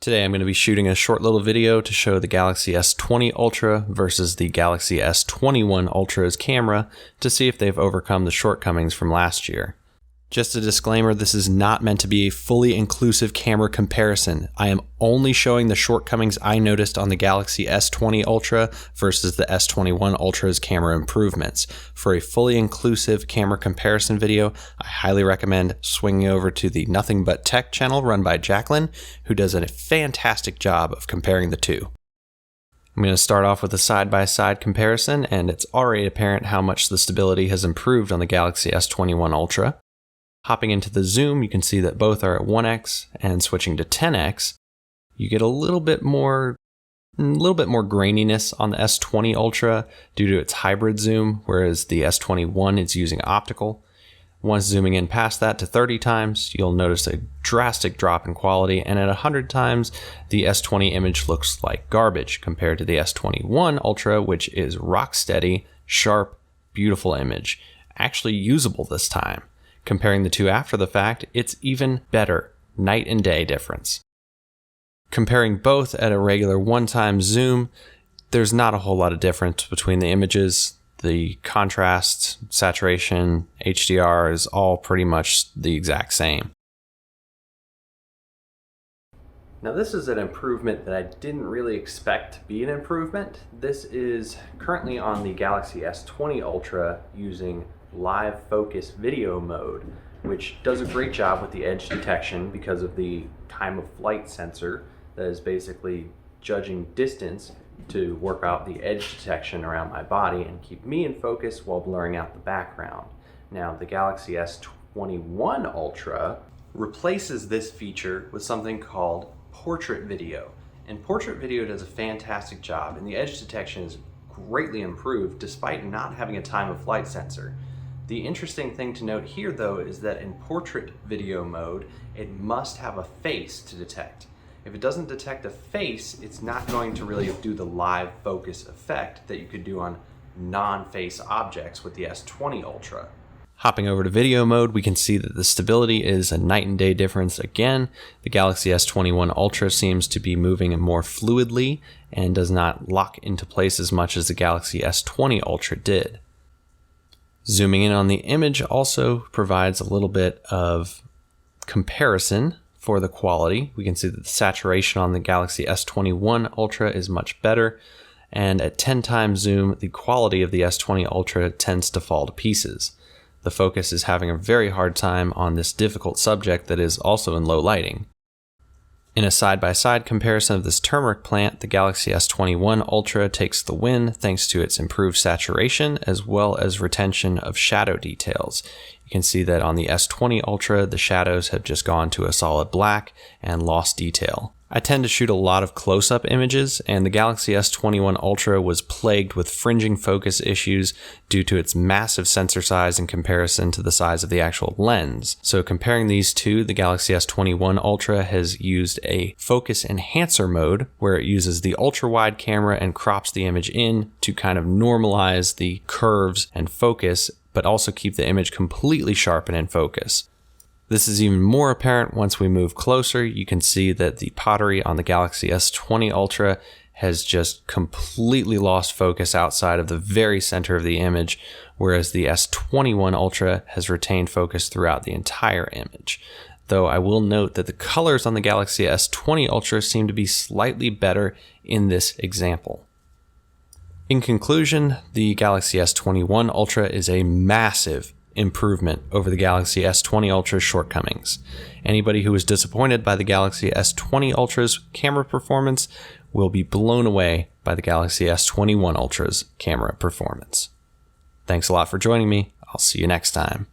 Today I'm going to be shooting a short little video to show the Galaxy S20 Ultra versus the Galaxy S21 Ultra's camera to see if they've overcome the shortcomings from last year. Just a disclaimer, this is not meant to be a fully inclusive camera comparison. I am only showing the shortcomings I noticed on the Galaxy S20 Ultra versus the S21 Ultra's camera improvements. For a fully inclusive camera comparison video, I highly recommend swinging over to the NothingButTech channel run by Jacklyn, who does a fantastic job of comparing the two. I'm going to start off with a side-by-side comparison, and it's already apparent how much the stability has improved on the Galaxy S21 Ultra. Hopping into the zoom, you can see that both are at 1x, and switching to 10x, you get a little bit more graininess on the S20 Ultra due to its hybrid zoom, whereas the S21 is using optical. Once zooming in past that to 30 times, you'll notice a drastic drop in quality, and at 100 times, the S20 image looks like garbage compared to the S21 Ultra, which is rock steady, sharp, beautiful image, actually usable this time. Comparing the two after the fact, it's even better, night and day difference. Comparing both at a regular one-time zoom, there's not a whole lot of difference between the images. The contrast, saturation, HDR is all pretty much the exact same. Now this is an improvement that I didn't really expect to be an improvement. This is currently on the Galaxy S20 Ultra using live focus video mode, which does a great job with the edge detection because of the time of flight sensor that is basically judging distance to work out the edge detection around my body and keep me in focus while blurring out the background. Now the Galaxy S21 Ultra replaces this feature with something called portrait video, and portrait video does a fantastic job, and the edge detection is greatly improved despite not having a time of flight sensor. The interesting thing to note here though is that in portrait video mode, it must have a face to detect. If it doesn't detect a face, it's not going to really do the live focus effect that you could do on non-face objects with the S20 Ultra. Hopping over to video mode, we can see that the stability is a night and day difference again. The Galaxy S21 Ultra seems to be moving more fluidly and does not lock into place as much as the Galaxy S20 Ultra did. Zooming in on the image also provides a little bit of comparison for the quality. We can see that the saturation on the Galaxy S21 Ultra is much better, and at 10 times zoom, the quality of the S20 Ultra tends to fall to pieces. The focus is having a very hard time on this difficult subject that is also in low lighting. In a side-by-side comparison of this turmeric plant, the Galaxy S21 Ultra takes the win thanks to its improved saturation as well as retention of shadow details. You can see that on the S20 Ultra, the shadows have just gone to a solid black and lost detail. I tend to shoot a lot of close-up images, and the Galaxy S21 Ultra was plagued with fringing focus issues due to its massive sensor size in comparison to the size of the actual lens. So comparing these two, the Galaxy S21 Ultra has used a focus enhancer mode where it uses the ultra-wide camera and crops the image in to kind of normalize the curves and focus, but also keep the image completely sharp and in focus. This is even more apparent once we move closer. You can see that the pottery on the Galaxy S20 Ultra has just completely lost focus outside of the very center of the image, whereas the S21 Ultra has retained focus throughout the entire image. Though I will note that the colors on the Galaxy S20 Ultra seem to be slightly better in this example. In conclusion, the Galaxy S21 Ultra is a massive improvement over the Galaxy S20 Ultra's shortcomings. Anybody who was disappointed by the Galaxy S20 Ultra's camera performance will be blown away by the Galaxy S21 Ultra's camera performance. Thanks a lot for joining me. I'll see you next time.